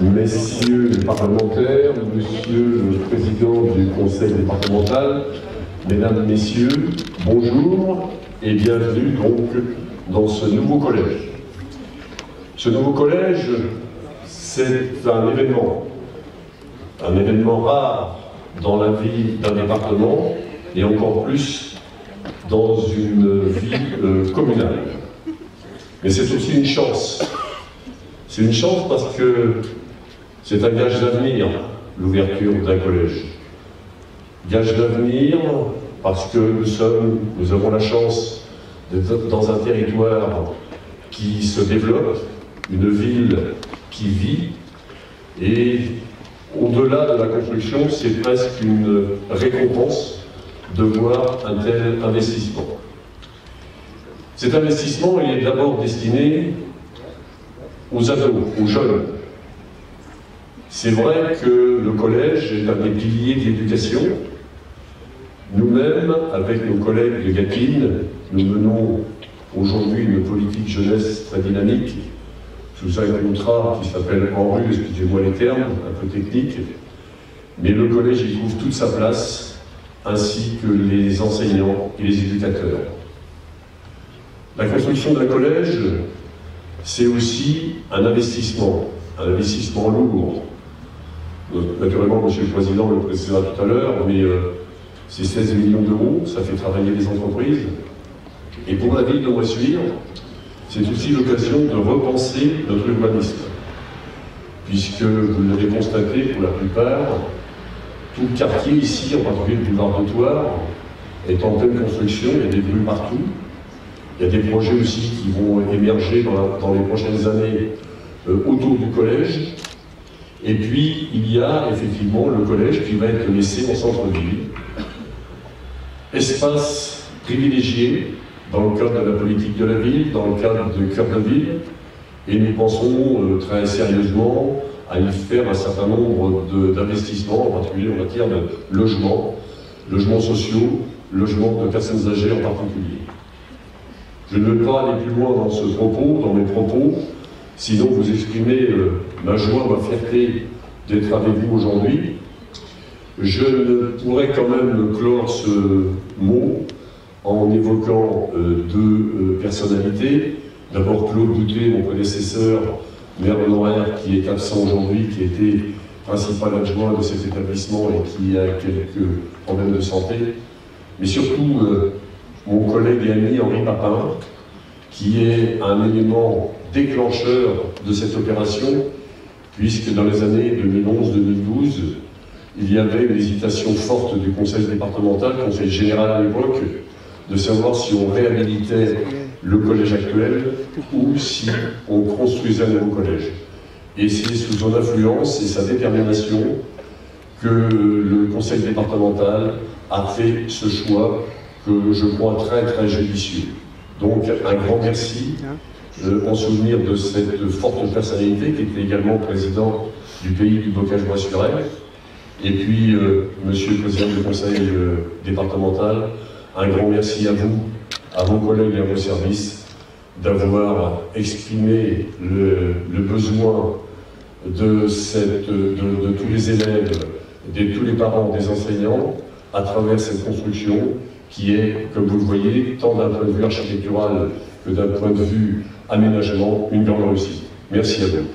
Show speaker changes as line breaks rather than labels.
Messieurs les parlementaires, Monsieur le Président du Conseil départemental, Mesdames, Messieurs, bonjour et bienvenue donc dans ce nouveau collège. Ce nouveau collège, c'est un événement rare dans la vie d'un département et encore plus dans une vie communale. Mais c'est aussi une chance. C'est une chance parce que c'est un gage d'avenir, l'ouverture d'un collège. Gage d'avenir parce que nous avons la chance d'être dans un territoire qui se développe, une ville qui vit, et au-delà de la construction, c'est presque une récompense de voir un tel investissement. Cet investissement, il est d'abord destiné aux ados, aux jeunes. C'est vrai que le collège est un des piliers de l'éducation. Nous-mêmes, avec nos collègues de Gâtine, nous menons aujourd'hui une politique jeunesse très dynamique, sous un contrat qui s'appelle en rue, excusez-moi les termes, un peu techniques, mais le collège y trouve toute sa place, ainsi que les enseignants et les éducateurs. La construction d'un collège, c'est aussi un investissement lourd. Naturellement, Monsieur le Président le précisera tout à l'heure, mais c'est 16 millions d'euros, ça fait travailler les entreprises. Et pour la ville de Moissuire, c'est aussi l'occasion de repenser notre urbanisme. Puisque, vous l'avez constaté pour la plupart, tout le quartier ici, en particulier le boulevard de Thouars, est en pleine construction, il y a des rues partout. Il y a des projets aussi qui vont émerger dans les prochaines années autour du collège. Et puis, il y a effectivement le collège qui va être laissé en centre-ville. Espace privilégié dans le cadre de la politique de la ville, dans le cadre de cœur de ville. Et nous pensons très sérieusement à y faire un certain nombre d'investissements, en particulier en matière de logements sociaux, logements de personnes âgées en particulier. Je ne veux pas aller plus loin dans mes propos, sinon vous exprimer ma joie, ma fierté d'être avec vous aujourd'hui. Je ne pourrais quand même clore ce mot en évoquant deux personnalités. D'abord Claude Boutet, mon prédécesseur, maire honoraire, qui est absent aujourd'hui, qui était principal adjoint de cet établissement et qui a quelques problèmes de santé. Mais surtout mon collègue et ami Henri Papin, qui est un élément déclencheur de cette opération, puisque dans les années 2011-2012, il y avait une hésitation forte du conseil départemental, conseil général à l'époque, de savoir si on réhabilitait le collège actuel ou si on construisait un nouveau collège. Et c'est sous son influence et sa détermination que le conseil départemental a fait ce choix que je crois très très judicieux. Donc un grand merci en souvenir de cette forte personnalité qui était également président du pays du Bocage-Bois-sur-Aire. Et puis, Monsieur le Président du Conseil départemental, un grand merci à vous, à vos collègues et à vos services, d'avoir exprimé le besoin de tous les élèves, de tous les parents, des enseignants, à travers cette construction qui est, comme vous le voyez, tant d'un point de vue architectural que d'un point de vue aménagement, une grande réussite. Merci à vous.